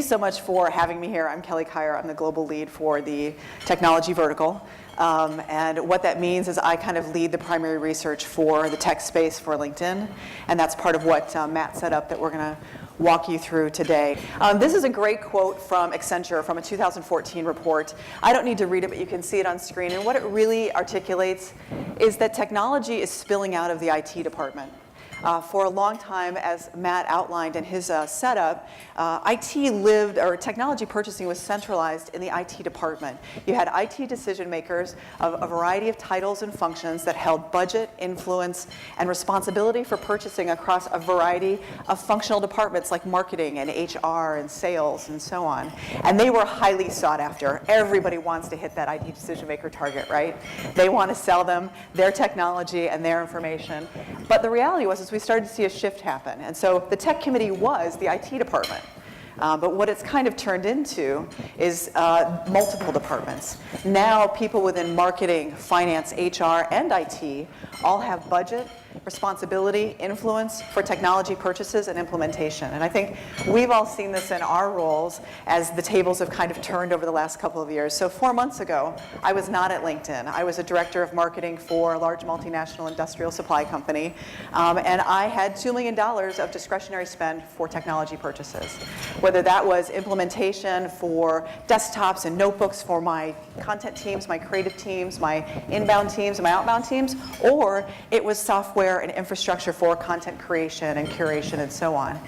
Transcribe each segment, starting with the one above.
so much for having me here. I'm Kelly Kyer. I'm the global lead for the technology vertical. And what that means is I kind of lead the primary research for the tech space for LinkedIn. And that's part of what Matt set up that we're going to walk you through today. This is a great quote from Accenture from a 2014 report. I don't need to read it, but you can see it on screen. And what it really articulates is that technology is spilling out of the IT department. For a long time, as Matt outlined in his setup, IT lived, or technology purchasing was centralized in the IT department. You had IT decision makers of a variety of titles and functions that held budget, influence, and responsibility for purchasing across a variety of functional departments like marketing and HR and sales and so on. And they were highly sought after. Everybody wants to hit that IT decision maker target, right? They want to sell them their technology and their information. But the reality was, we started to see a shift happen. And so the tech committee was the IT department. But what it's kind of turned into is multiple departments. Now people within marketing, finance, HR, and IT all have budget, responsibility, influence for technology purchases and implementation. And I think we've all seen this in our roles as the tables have kind of turned over the last couple of years. So 4 months ago, I was not at LinkedIn. I was a director of marketing for a large multinational industrial supply company. And I had $2 million of discretionary spend for technology purchases. Whether that was implementation for desktops and notebooks for my content teams, my creative teams, my inbound teams, and my outbound teams, or it was software and infrastructure for content creation and curation and so on.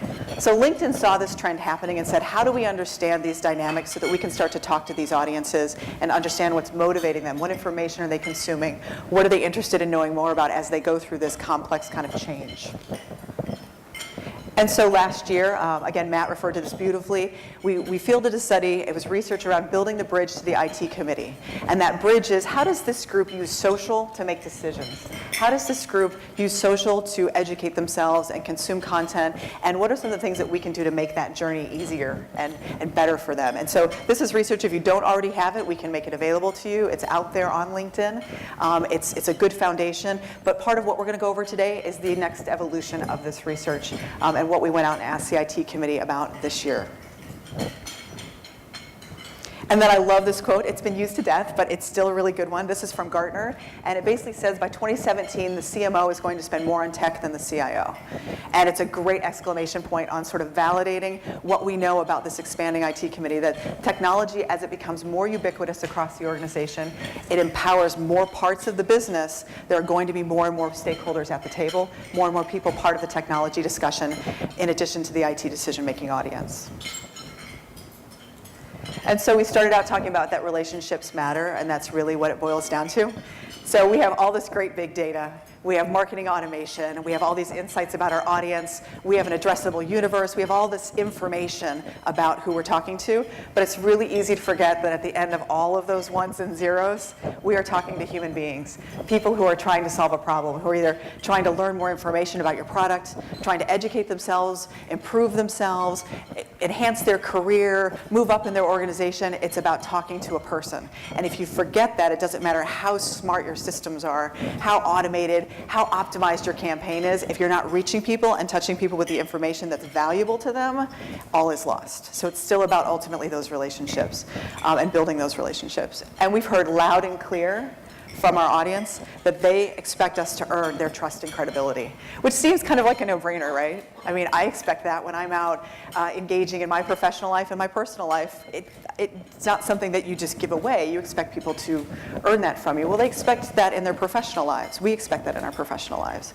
So LinkedIn saw this trend happening and said, how do we understand these dynamics so that we can start to talk to these audiences and understand what's motivating them? What information are they consuming? What are they interested in knowing more about as they go through this complex kind of change? And so last year, again, Matt referred to this beautifully, we fielded a study. It was research around building the bridge to the IT committee. And that bridge is, how does this group use social to make decisions? How does this group use social to educate themselves and consume content? And what are some of the things that we can do to make that journey easier and better for them? And so this is research. If you don't already have it, we can make it available to you. It's out there on LinkedIn. It's a good foundation. But part of what we're going to go over today is the next evolution of this research and what we went out and asked the IT committee about this year. And then I love this quote. It's been used to death, but it's still a really good one. This is from Gartner, and it basically says by 2017, the CMO is going to spend more on tech than the CIO. And it's a great exclamation point on sort of validating what we know about this expanding IT committee, that technology, as it becomes more ubiquitous across the organization, it empowers more parts of the business. There are going to be more and more stakeholders at the table, more and more people part of the technology discussion, in addition to the IT decision-making audience. And so we started out talking about that relationships matter, and that's really what it boils down to. So we have all this great big data. We have marketing automation. We have all these insights about our audience. We have an addressable universe. We have all this information about who we're talking to. But it's really easy to forget that at the end of all of those ones and zeros, we are talking to human beings, people who are trying to solve a problem, who are either trying to learn more information about your product, trying to educate themselves, improve themselves, enhance their career, move up in their organization. It's about talking to a person. And if you forget that, it doesn't matter how smart your systems are, how automated, how optimized your campaign is. If you're not reaching people and touching people with the information that's valuable to them, all is lost. So it's still about ultimately those relationships and building those relationships. And we've heard loud and clear from our audience that they expect us to earn their trust and credibility, which seems kind of like a no-brainer, right? I mean, I expect that when I'm out engaging in my professional life and my personal life. It's not something that you just give away. You expect people to earn that from you. Well, they expect that in their professional lives. We expect that in our professional lives.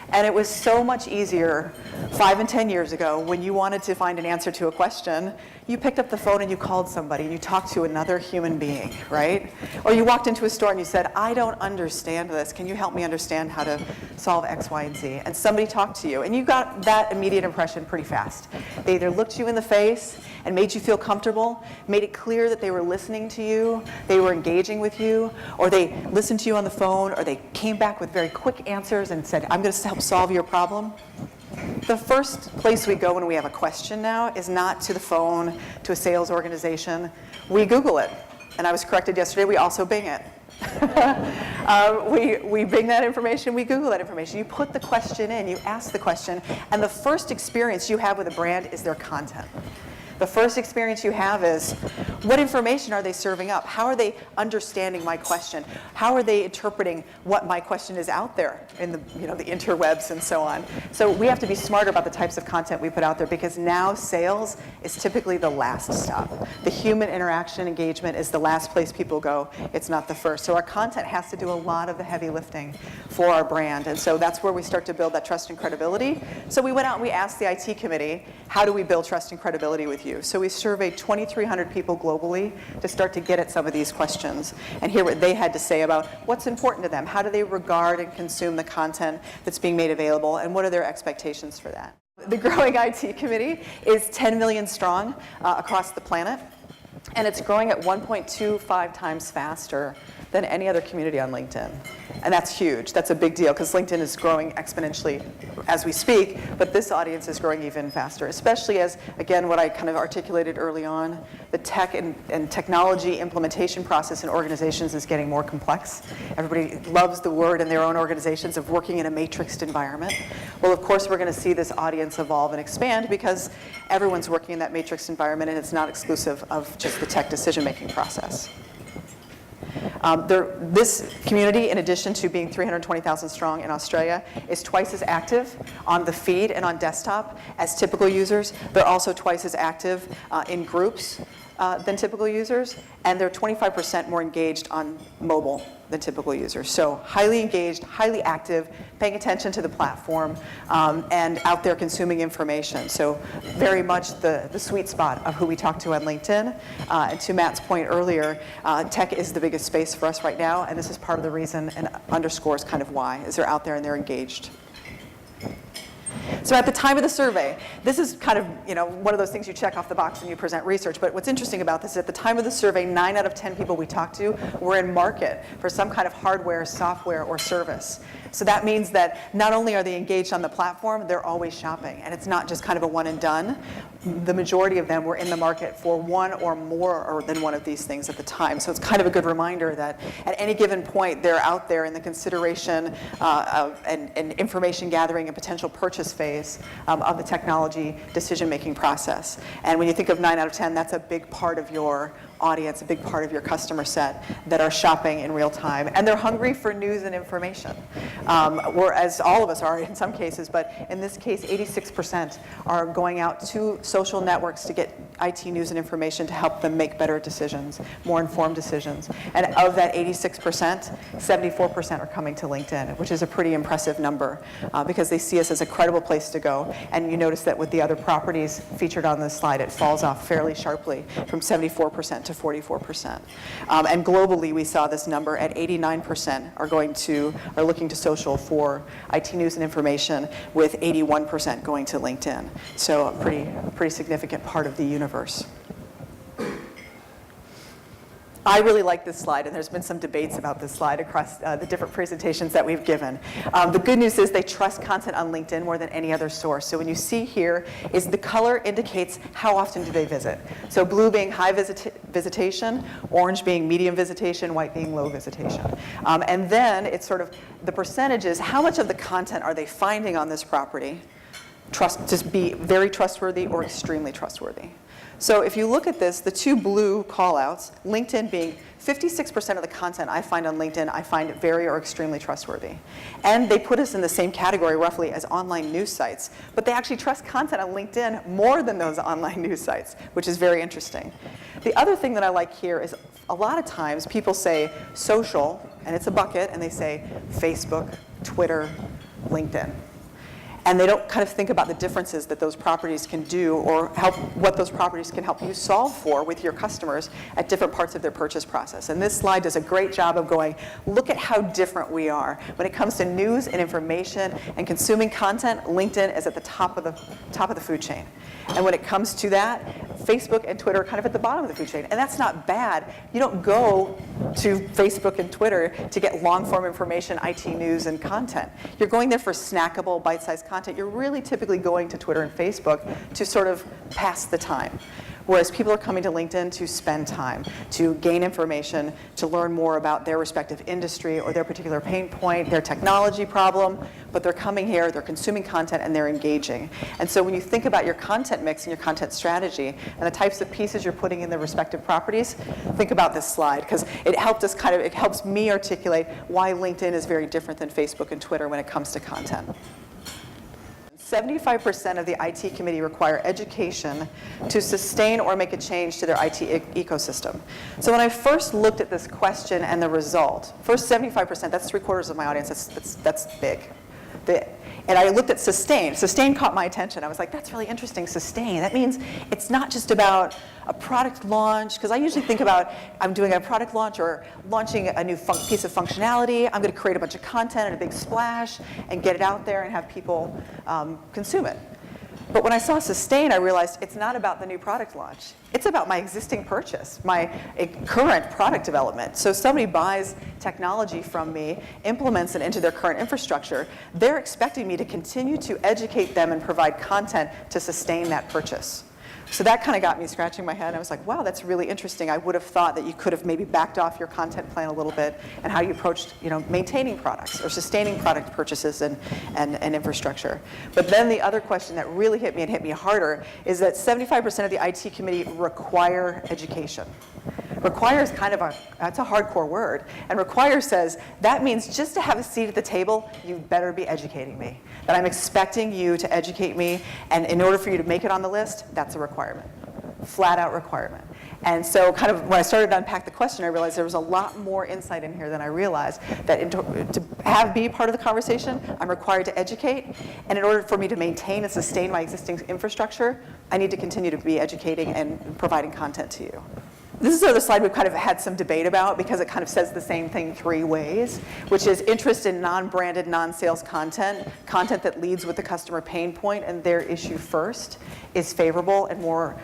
And it was so much easier 5 and 10 years ago when you wanted to find an answer to a question, you picked up the phone and you called somebody and you talked to another human being, right? Or you walked into a store and you said, I don't understand this. Can you help me understand how to solve X, Y, and Z? And somebody talked to you and you got that immediate impression pretty fast. They either looked you in the face and made you feel comfortable, made it clear that they were listening to you, they were engaging with you, or they listened to you on the phone, or they came back with very quick answers and said, I'm going to help solve your problem. The first place we go when we have a question now is not to the phone, to a sales organization. We Google it. And I was corrected yesterday, we also Bing it. We Bing that information, we Google that information. You put the question in, you ask the question, and the first experience you have with a brand is their content. The first experience you have is, what information are they serving up? How are they understanding my question? How are they interpreting what my question is out there in the, the interwebs and so on? So we have to be smarter about the types of content we put out there, because now sales is typically the last stop. The human interaction engagement is the last place people go. It's not the first. So our content has to do a lot of the heavy lifting for our brand. And so that's where we start to build that trust and credibility. So we went out and we asked the IT committee, how do we build trust and credibility with you? So we surveyed 2,300 people globally to start to get at some of these questions and hear what they had to say about what's important to them. How do they regard and consume the content that's being made available, and what are their expectations for that? The growing IT committee is 10 million strong across the planet, and it's growing at 1.25 times faster than any other community on LinkedIn. And that's huge. That's a big deal, because LinkedIn is growing exponentially as we speak, but this audience is growing even faster, especially as, again, what I kind of articulated early on, the tech and technology implementation process in organizations is getting more complex. Everybody loves the word in their own organizations of working in a matrixed environment. Well, of course, we're going to see this audience evolve and expand, because everyone's working in that matrix environment, and it's not exclusive of just the tech decision-making process. This community, in addition to being 320,000 strong in Australia, is twice as active on the feed and on desktop as typical users. They're also twice as active in groups than typical users, and they're 25% more engaged on mobile than typical users. So highly engaged, highly active, paying attention to the platform, and out there consuming information. So very much the sweet spot of who we talk to on LinkedIn. And to Matt's point earlier, tech is the biggest space for us right now, and this is part of the reason and underscores kind of why, is they're out there and they're engaged. So at the time of the survey, this is kind of one of those things you check off the box when you present research, but what's interesting about this is at the time of the survey, 9 out of 10 people we talked to were in market for some kind of hardware, software, or service. So that means that not only are they engaged on the platform, they're always shopping, and it's not just kind of a one and done. The majority of them were in the market for one or more than one of these things at the time. So it's kind of a good reminder that at any given point, they're out there in the consideration and information gathering and potential purchase phase of the technology decision-making process. And when you think of 9 out of 10, that's a big part of your audience, a big part of your customer set that are shopping in real time. And they're hungry for news and information, as all of us are in some cases, but in this case, 86% are going out to social networks to get IT news and information to help them make better decisions, more informed decisions. And of that 86%, 74% are coming to LinkedIn, which is a pretty impressive number because they see us as a credible place to go. And you notice that with the other properties featured on this slide, it falls off fairly sharply from 74% to 44%. And globally, we saw this number at 89% are looking to social for IT news and information, with 81% going to LinkedIn. So a pretty significant part of the universe. I really like this slide, and there's been some debates about this slide across the different presentations that we've given. The good news is they trust content on LinkedIn more than any other source. So when you see here is the color indicates how often do they visit. So blue being high visitation, orange being medium visitation, white being low visitation. And then it's sort of the percentages, how much of the content are they finding on this property to be very trustworthy or extremely trustworthy. So if you look at this, the two blue callouts, LinkedIn being 56% of the content I find on LinkedIn, I find very or extremely trustworthy. And they put us in the same category roughly as online news sites, but they actually trust content on LinkedIn more than those online news sites, which is very interesting. The other thing that I like here is a lot of times people say social, and it's a bucket, and they say Facebook, Twitter, LinkedIn. And they don't kind of think about the differences that those properties can do or what those properties can help you solve for with your customers at different parts of their purchase process. And this slide does a great job of going, look at how different we are. When it comes to news and information and consuming content, LinkedIn is at the top of the food chain. And when it comes to that, Facebook and Twitter are kind of at the bottom of the food chain. And that's not bad. You don't go to Facebook and Twitter to get long-form information, IT news, and content. You're going there for snackable, bite-sized content. You're really typically going to Twitter and Facebook to sort of pass the time. Whereas people are coming to LinkedIn to spend time, to gain information, to learn more about their respective industry or their particular pain point, their technology problem, but they're coming here, they're consuming content, and they're engaging. And so when you think about your content mix and your content strategy and the types of pieces you're putting in the respective properties, think about this slide, because it helps me articulate why LinkedIn is very different than Facebook and Twitter when it comes to content. 75% of the IT committee require education to sustain or make a change to their IT ecosystem. So when I first looked at this question and the result, first 75%, that's 3/4 of my audience, that's big. And I looked at sustain. Sustain caught my attention. I was like, that's really interesting, sustain. That means it's not just about a product launch, because I usually think about I'm doing a product launch or launching a new piece of functionality. I'm going to create a bunch of content and a big splash and get it out there and have people consume it. But when I saw sustain, I realized it's not about the new product launch. It's about my existing purchase, my current product development. So somebody buys technology from me, implements it into their current infrastructure, they're expecting me to continue to educate them and provide content to sustain that purchase. So that kind of got me scratching my head. I was like, wow, that's really interesting. I would have thought that you could have maybe backed off your content plan a little bit and how you approached, maintaining products or sustaining product purchases and infrastructure. But then the other question that really hit me and hit me harder is that 75% of the IT committee require education. Require is that's a hardcore word. And require says, that means just to have a seat at the table, you better be educating me. That I'm expecting you to educate me, and in order for you to make it on the list, that's a requirement. Flat out requirement. And so when I started to unpack the question, I realized there was a lot more insight in here than I realized, that to be part of the conversation, I'm required to educate, and in order for me to maintain and sustain my existing infrastructure, I need to continue to be educating and providing content to you. This is another slide we've kind of had some debate about, because it kind of says the same thing 3 ways, which is interest in non-branded, non-sales content, content that leads with the customer pain point and their issue first, is favorable and more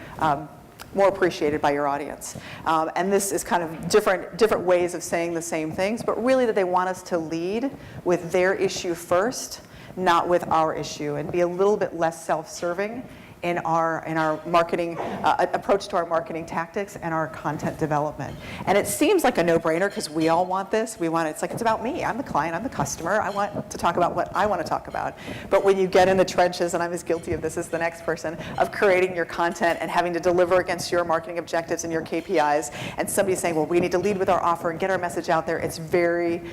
appreciated by your audience. And this is kind of different ways of saying the same things, but really that they want us to lead with their issue first, not with our issue, and be a little bit less self-serving in our marketing approach to our marketing tactics and our content development. And it seems like a no-brainer, because we all want this. It's about me. I'm the client. I'm the customer. I want to talk about what I want to talk about. But when you get in the trenches, and I'm as guilty of this as the next person, of creating your content and having to deliver against your marketing objectives and your KPIs, and somebody saying, well, we need to lead with our offer and get our message out there, it's very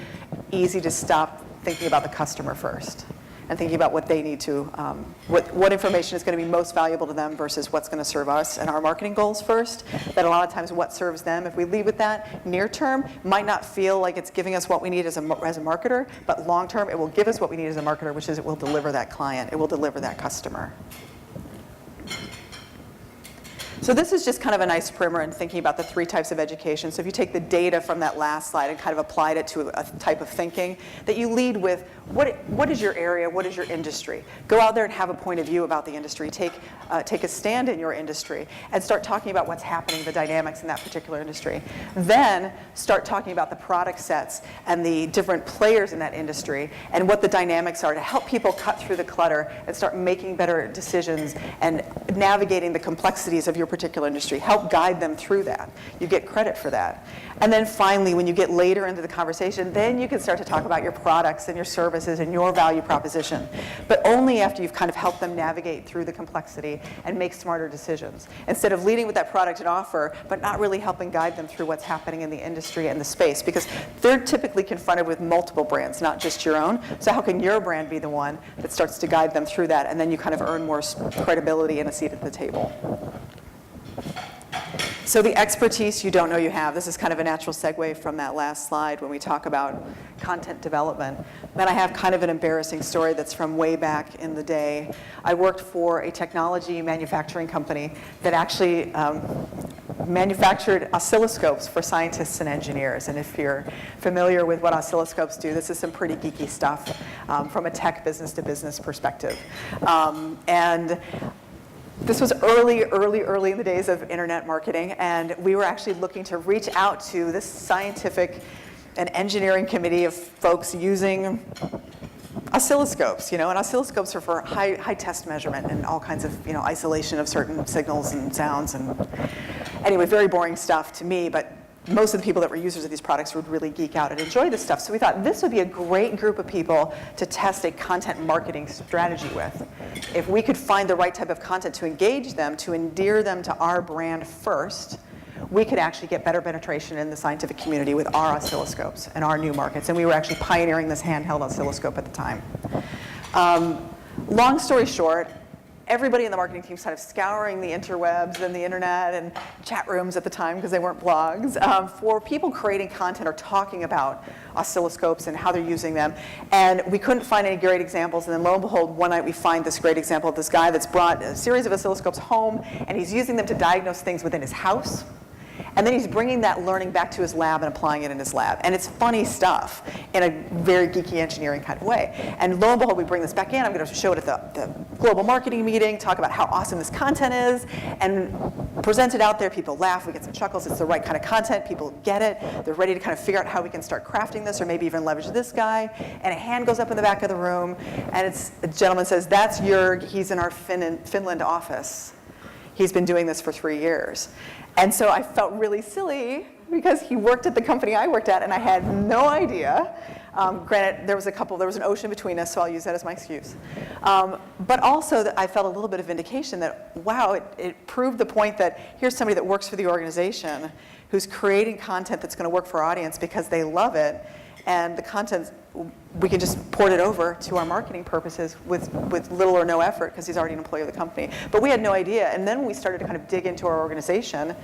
easy to stop thinking about the customer first and thinking about what they need to, what information is going to be most valuable to them versus what's going to serve us and our marketing goals first. That a lot of times what serves them, if we lead with that, near term, might not feel like it's giving us what we need as a marketer, but long term, it will give us what we need as a marketer, which is it will deliver that client, it will deliver that customer. So this is just kind of a nice primer in thinking about the 3 types of education. So if you take the data from that last slide and kind of applied it to a type of thinking, that you lead with what is your area, what is your industry? Go out there and have a point of view about the industry. Take a stand in your industry and start talking about what's happening, the dynamics in that particular industry. Then start talking about the product sets and the different players in that industry and what the dynamics are to help people cut through the clutter and start making better decisions and navigating the complexities of your particular industry. Help guide them through that. You get credit for that. And then finally, when you get later into the conversation, then you can start to talk about your products and your services and your value proposition, but only after you've kind of helped them navigate through the complexity and make smarter decisions. Instead of leading with that product and offer, but not really helping guide them through what's happening in the industry and the space, because they're typically confronted with multiple brands, not just your own. So how can your brand be the one that starts to guide them through that, and then you kind of earn more credibility and a seat at the table. So the expertise you don't know you have. This is kind of a natural segue from that last slide when we talk about content development. And I have kind of an embarrassing story that's from way back in the day. I worked for a technology manufacturing company that actually manufactured oscilloscopes for scientists and engineers. And if you're familiar with what oscilloscopes do, this is some pretty geeky stuff from a tech business-to-business perspective. And this was early in the days of internet marketing, and we were actually looking to reach out to this scientific and engineering committee of folks using oscilloscopes, and oscilloscopes are for high test measurement and all kinds of, isolation of certain signals and sounds. And anyway, very boring stuff to me, but most of the people that were users of these products would really geek out and enjoy this stuff. So we thought this would be a great group of people to test a content marketing strategy with. If we could find the right type of content to engage them, to endear them to our brand first, we could actually get better penetration in the scientific community with our oscilloscopes and our new markets. And we were actually pioneering this handheld oscilloscope at the time. Long story short, everybody in the marketing team started scouring the interwebs and the internet and chat rooms at the time, because they weren't blogs, for people creating content or talking about oscilloscopes and how they're using them. And we couldn't find any great examples. And then lo and behold, one night we find this great example of this guy that's brought a series of oscilloscopes home, and he's using them to diagnose things within his house. And then he's bringing that learning back to his lab and applying it in his lab. And it's funny stuff in a very geeky engineering kind of way. And lo and behold, we bring this back in. I'm going to show it at the global marketing meeting, talk about how awesome this content is, and present it out there. People laugh, we get some chuckles. It's the right kind of content. People get it. They're ready to kind of figure out how we can start crafting this, or maybe even leverage this guy. And a hand goes up in the back of the room, and a gentleman says, "That's Jörg. He's in our Finland office. He's been doing this for 3 years." And so I felt really silly, because he worked at the company I worked at, and I had no idea. Granted, there was an ocean between us, so I'll use that as my excuse. But also, that I felt a little bit of vindication that, wow, it proved the point that here's somebody that works for the organization who's creating content that's going to work for our audience because they love it, and the content, we can just port it over to our marketing purposes with little or no effort, because he's already an employee of the company. But we had no idea. And then when we started to kind of dig into our organization,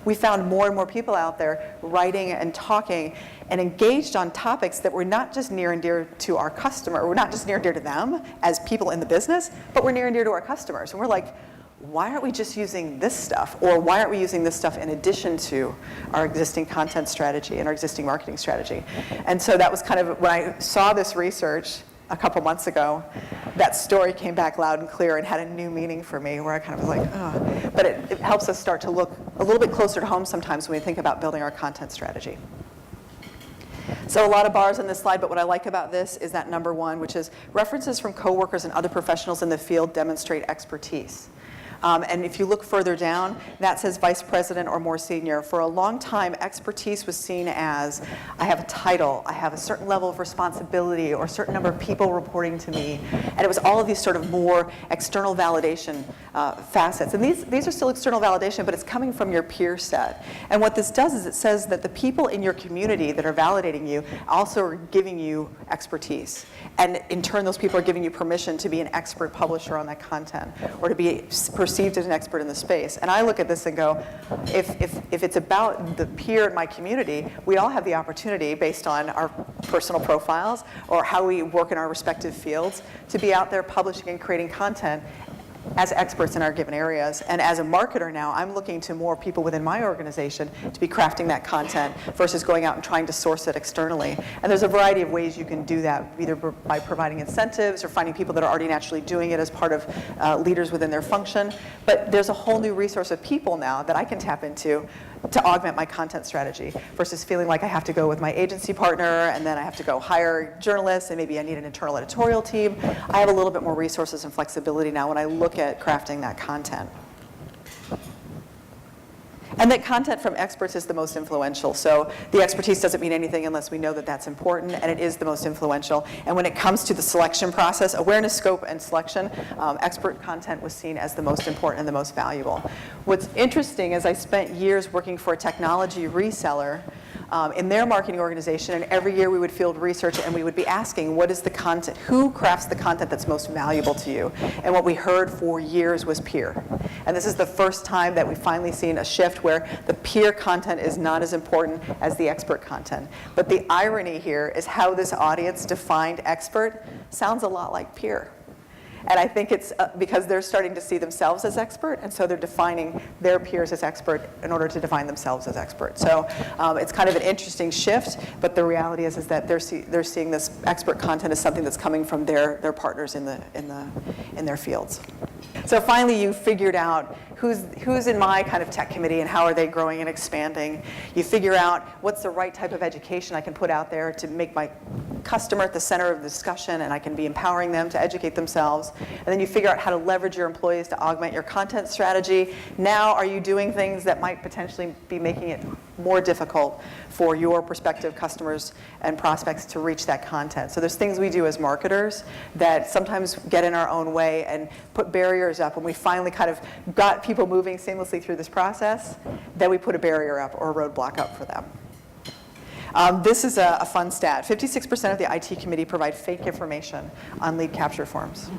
we found more and more people out there writing and talking and engaged on topics that were not just near and dear to our customer, we're not just near and dear to them as people in the business, but we're near and dear to our customers. And we're like, why aren't we just using this stuff? Or why aren't we using this stuff in addition to our existing content strategy and our existing marketing strategy? And so that was kind of, when I saw this research a couple months ago, that story came back loud and clear and had a new meaning for me, where I kind of was like, oh. But it helps us start to look a little bit closer to home sometimes when we think about building our content strategy. So a lot of bars on this slide, but what I like about this is that number one, which is references from coworkers and other professionals in the field demonstrate expertise. And if you look further down, that says vice president or more senior. For a long time, expertise was seen as, I have a title, I have a certain level of responsibility, or a certain number of people reporting to me. And it was all of these sort of more external validation facets. And these are still external validation, but it's coming from your peer set. And what this does is it says that the people in your community that are validating you also are giving you expertise. And in turn, those people are giving you permission to be an expert publisher on that content, or to be perceived as an expert in the space. And I look at this and go, if it's about the peer in my community, we all have the opportunity, based on our personal profiles or how we work in our respective fields, to be out there publishing and creating content as experts in our given areas. And as a marketer now, I'm looking to more people within my organization to be crafting that content versus going out and trying to source it externally. And there's a variety of ways you can do that, either by providing incentives or finding people that are already naturally doing it as part of leaders within their function. But there's a whole new resource of people now that I can tap into to augment my content strategy, versus feeling like I have to go with my agency partner and then I have to go hire journalists and maybe I need an internal editorial team. I have a little bit more resources and flexibility now when I look at crafting that content. And that content from experts is the most influential. So the expertise doesn't mean anything unless we know that that's important, and it is the most influential. And when it comes to the selection process, awareness, scope, and selection, expert content was seen as the most important and the most valuable. What's interesting is I spent years working for a technology reseller in their marketing organization, and every year we would field research and we would be asking, what is the content, who crafts the content that's most valuable to you? And what we heard for years was peer. And this is the first time that we've finally seen a shift where the peer content is not as important as the expert content. But the irony here is how this audience defined expert sounds a lot like peer. And I think it's because they're starting to see themselves as expert, and so they're defining their peers as expert in order to define themselves as expert. So it's kind of an interesting shift, but the reality is that they're seeing this expert content as something that's coming from their partners in their fields. So finally, you figured out who's in my kind of tech committee and how are they growing and expanding. You figure out what's the right type of education I can put out there to make my customer at the center of the discussion, and I can be empowering them to educate themselves. And then you figure out how to leverage your employees to augment your content strategy. Now, are you doing things that might potentially be making it more difficult for your prospective customers and prospects to reach that content? So there's things we do as marketers that sometimes get in our own way and put barriers up. When we finally kind of got people moving seamlessly through this process, then we put a barrier up or a roadblock up for them. This is a fun stat. 56% of the IT committee provide fake information on lead capture forms.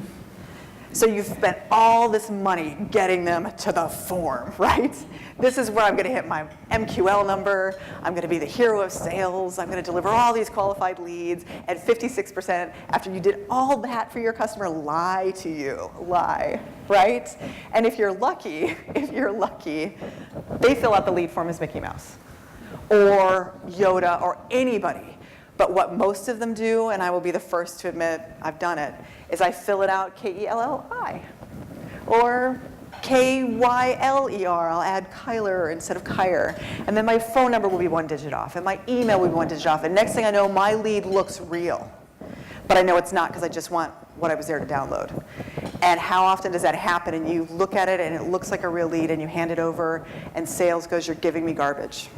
So you've spent all this money getting them to the form, right? This is where I'm going to hit my MQL number. I'm going to be the hero of sales. I'm going to deliver all these qualified leads. And 56%, after you did all that for your customer, lie to you. Lie, right? And if you're lucky, they fill out the lead form as Mickey Mouse or Yoda or anybody. But what most of them do, and I will be the first to admit I've done it, is I fill it out Kelli or Kyler. I'll add Kyler instead of Kyer. And then my phone number will be 1 digit off, and my email will be 1 digit off. And next thing I know, my lead looks real. But I know it's not because I just want what I was there to download. And how often does that happen? And you look at it and it looks like a real lead, and you hand it over, and sales goes, "You're giving me garbage."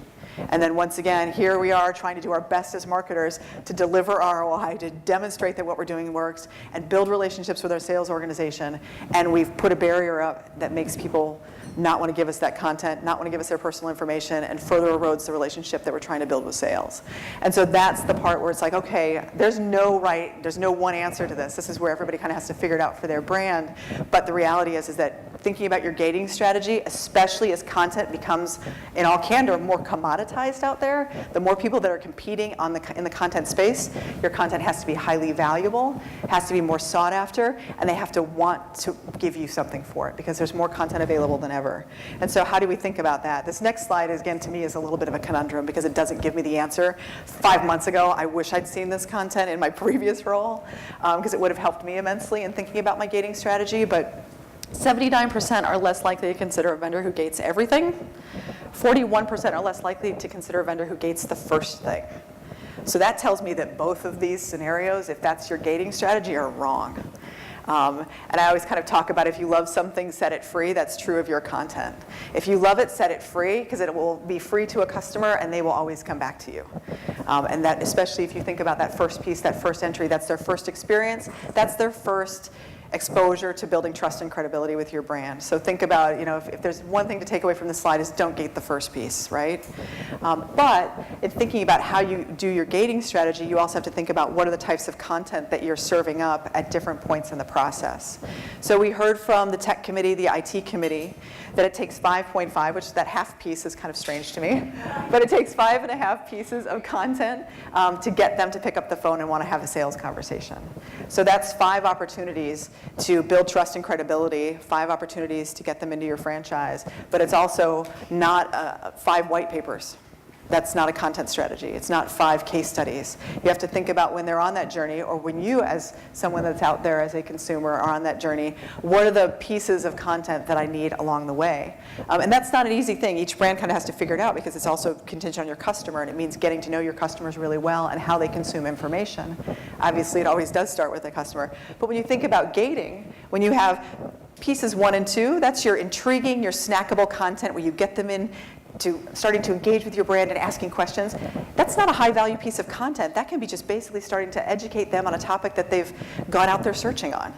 And then once again, here we are trying to do our best as marketers to deliver ROI, to demonstrate that what we're doing works, and build relationships with our sales organization. And we've put a barrier up that makes people not want to give us that content, not want to give us their personal information, and further erodes the relationship that we're trying to build with sales. And so that's the part where it's like, okay, there's no one answer to this. This is where everybody kind of has to figure it out for their brand. But the reality is that thinking about your gating strategy, especially as content becomes, in all candor, more commoditized out there, the more people that are competing in the content space, your content has to be highly valuable, has to be more sought after, and they have to want to give you something for it because there's more content available than ever. And so how do we think about that? This next slide, again, to me is a little bit of a conundrum because it doesn't give me the answer. 5 months ago, I wish I'd seen this content in my previous role because it would have helped me immensely in thinking about my gating strategy. But 79% are less likely to consider a vendor who gates everything. 41% are less likely to consider a vendor who gates the first thing. So that tells me that both of these scenarios, if that's your gating strategy, are wrong. And I always kind of talk about if you love something, set it free. That's true of your content. If you love it, set it free because it will be free to a customer and they will always come back to you. And that, especially if you think about that first piece, that first entry, that's their first experience. That's their first exposure to building trust and credibility with your brand. So think about, if there's one thing to take away from this slide is don't gate the first piece, right? But in thinking about how you do your gating strategy, you also have to think about what are the types of content that you're serving up at different points in the process. So we heard from the tech committee, the IT committee, that it takes 5.5, which that half piece is kind of strange to me, but it takes 5.5 pieces of content to get them to pick up the phone and want to have a sales conversation. So that's 5 opportunities to build trust and credibility, 5 opportunities to get them into your franchise, but it's also not 5 white papers. That's not a content strategy. It's not 5 case studies. You have to think about when they're on that journey, or when you, as someone that's out there as a consumer, are on that journey, what are the pieces of content that I need along the way? And that's not an easy thing. Each brand kind of has to figure it out because it's also contingent on your customer, and it means getting to know your customers really well and how they consume information. Obviously, it always does start with the customer. But when you think about gating, when you have pieces 1 and 2, that's your intriguing, your snackable content where you get them in to starting to engage with your brand and asking questions. That's not a high value piece of content. That can be just basically starting to educate them on a topic that they've gone out there searching on.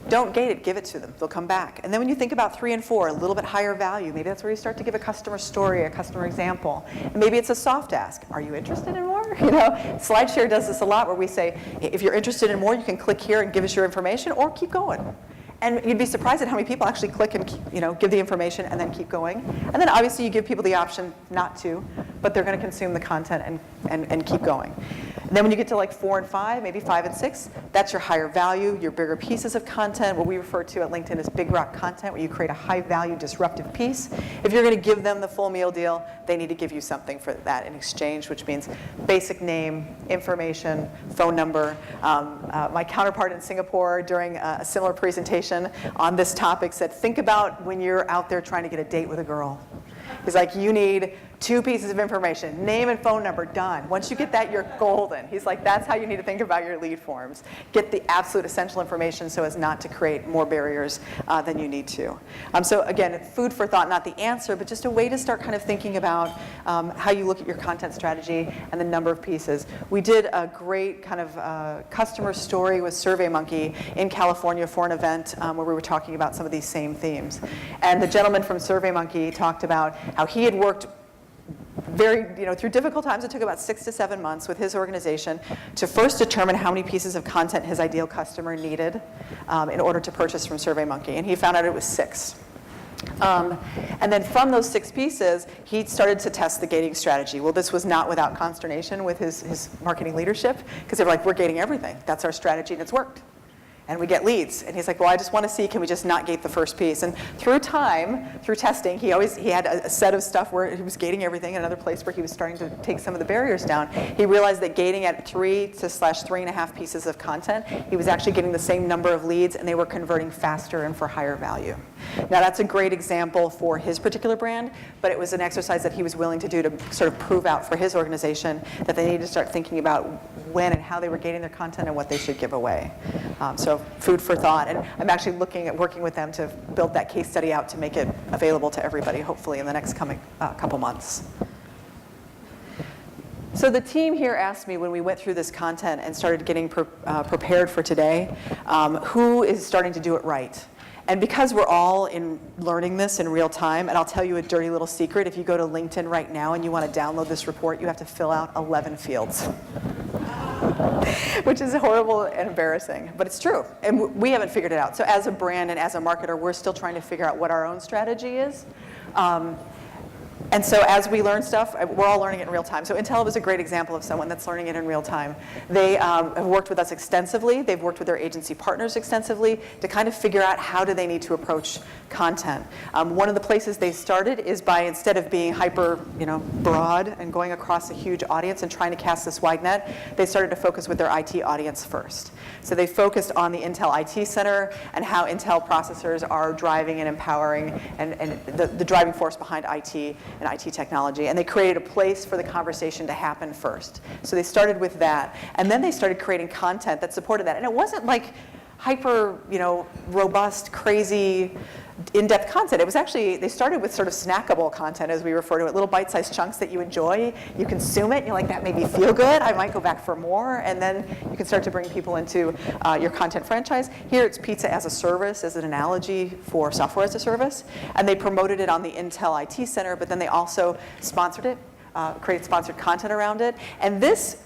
Don't gate it, give it to them. They'll come back. And then when you think about 3 and 4, a little bit higher value, maybe that's where you start to give a customer story, a customer example. And maybe it's a soft ask. Are you interested in more? SlideShare does this a lot where we say, if you're interested in more, you can click here and give us your information or keep going. And you'd be surprised at how many people actually click and give the information and then keep going. And then obviously you give people the option not to, but they're going to consume the content and keep going. And then when you get to like 4 and 5, maybe 5 and 6, that's your higher value, your bigger pieces of content, what we refer to at LinkedIn as big rock content, where you create a high value disruptive piece. If you're going to give them the full meal deal, they need to give you something for that in exchange, which means basic name, information, phone number. My counterpart in Singapore during a similar presentation on this topic said, think about when you're out there trying to get a date with a girl. He's like, you need 2 pieces of information, name and phone number, done. Once you get that, you're golden. He's like, that's how you need to think about your lead forms. Get the absolute essential information so as not to create more barriers than you need to. So again, food for thought, not the answer, but just a way to start kind of thinking about how you look at your content strategy and the number of pieces. We did a great kind of customer story with SurveyMonkey in California for an event where we were talking about some of these same themes. And the gentleman from SurveyMonkey talked about how he had worked through difficult times. It took about 6 to 7 months with his organization to first determine how many pieces of content his ideal customer needed in order to purchase from SurveyMonkey. And he found out it was 6. And then from those 6 pieces, he started to test the gating strategy. Well, this was not without consternation with his marketing leadership, because they were like, we're gating everything. That's our strategy, and it's worked. And we get leads. And he's like, well, I just want to see, can we just not gate the first piece? And through time, through testing, he had a set of stuff where he was gating everything, another place where he was starting to take some of the barriers down. He realized that gating at 3 to /3.5 pieces of content, he was actually getting the same number of leads, and they were converting faster and for higher value. Now, that's a great example for his particular brand, but it was an exercise that he was willing to do to sort of prove out for his organization that they needed to start thinking about when and how they were gating their content and what they should give away. So food for thought. And I'm actually looking at working with them to build that case study out to make it available to everybody, hopefully in the next coming couple months. So the team here asked me when we went through this content and started getting prepared for today, who is starting to do it right? And because we're all learning this in real time, and I'll tell you a dirty little secret, if you go to LinkedIn right now and you want to download this report, you have to fill out 11 fields. Which is horrible and embarrassing, but it's true. And we haven't figured it out. So as a brand and as a marketer, we're still trying to figure out what our own strategy is. And so as we learn stuff, we're all learning it in real time. So Intel was a great example of someone that's learning it in real time. They have worked with us extensively. They've worked with their agency partners extensively to kind of figure out how do they need to approach content. One of the places they started is by, instead of being hyper broad and going across a huge audience and trying to cast this wide net, they started to focus with their IT audience first. So they focused on the Intel IT Center and how Intel processors are driving and empowering and the driving force behind IT and IT technology. And they created a place for the conversation to happen first. So they started with that. And then they started creating content that supported that. And it wasn't like hyper, robust, crazy, in-depth content. It was actually, they started with sort of snackable content, as we refer to it, little bite-sized chunks that you enjoy. You consume it, and you're like, that made me feel good. I might go back for more. And then you can start to bring people into your content franchise. Here it's pizza as a service, as an analogy for software as a service. And they promoted it on the Intel IT Center, but then they also sponsored it, created sponsored content around it. And this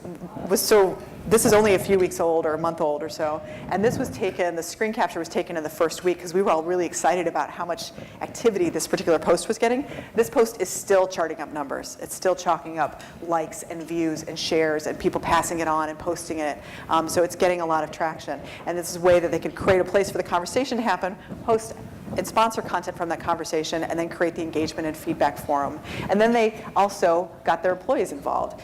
is only a few weeks old or a month old or so. And this was taken, the screen capture was taken in the first week because we were all really excited about how much activity this particular post was getting. This post is still charting up numbers. It's still chalking up likes and views and shares and people passing it on and posting it. So it's getting a lot of traction. And this is a way that they can create a place for the conversation to happen, host and sponsor content from that conversation, and then create the engagement and feedback forum. And then they also got their employees involved,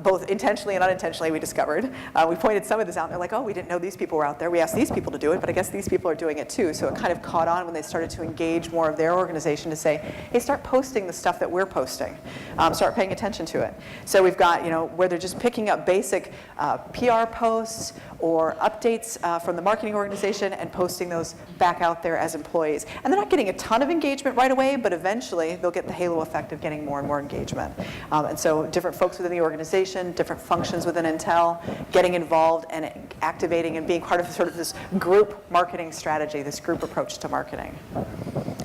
both intentionally and unintentionally, we discovered. We pointed some of this out, and they're like, oh, we didn't know these people were out there. We asked these people to do it, but I guess these people are doing it too. So it kind of caught on when they started to engage more of their organization to say, hey, start posting the stuff that we're posting. Start paying attention to it. So we've got, where they're just picking up basic PR posts or updates from the marketing organization and posting those back out there as employees. And they're not getting a ton of engagement right away, but eventually they'll get the halo effect of getting more and more engagement. And so different folks within the organization, different functions within Intel, getting involved and activating and being part of sort of this group marketing strategy, this group approach to marketing.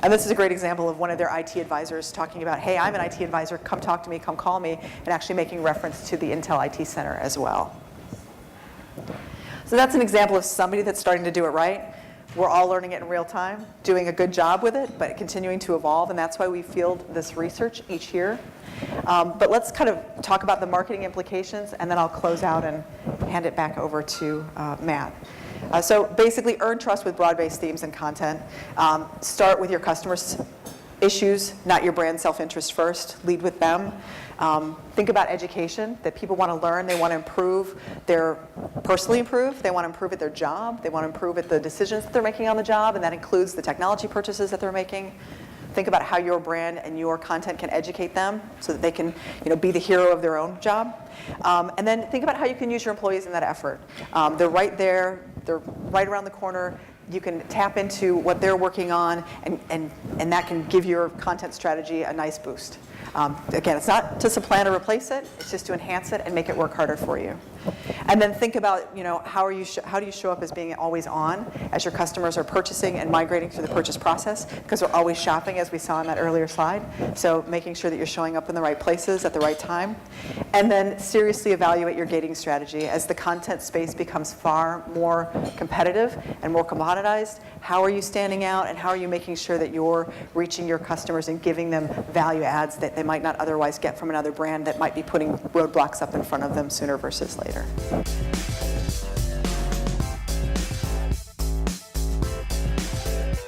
And this is a great example of one of their IT advisors talking about, hey, I'm an IT advisor, come talk to me, come call me, and actually making reference to the Intel IT Center as well. So that's an example of somebody that's starting to do it right. We're all learning it in real time, doing a good job with it, but continuing to evolve, and that's why we field this research each year. But let's kind of talk about the marketing implications, and then I'll close out and hand it back over to Matt. So basically, earn trust with broad-based themes and content. Start with your customers' issues, not your brand self-interest first. Lead with them. Think about education, that people want to learn, they want to improve, personally improve, they want to improve at their job, they want to improve at the decisions that they're making on the job, and that includes the technology purchases that they're making. Think about how your brand and your content can educate them so that they can be the hero of their own job. And then think about how you can use your employees in that effort. They're right there. They're right around the corner. You can tap into what they're working on, and that can give your content strategy a nice boost. Again, it's not to supplant or replace it. It's just to enhance it and make it work harder for you. And then think about, how do you show up as being always on as your customers are purchasing and migrating through the purchase process, because they're always shopping, as we saw in that earlier slide. So making sure that you're showing up in the right places at the right time. And then seriously evaluate your gating strategy. As the content space becomes far more competitive and more commoditized, how are you standing out, and how are you making sure that you're reaching your customers and giving them value adds that they might not otherwise get from another brand that might be putting roadblocks up in front of them sooner versus later.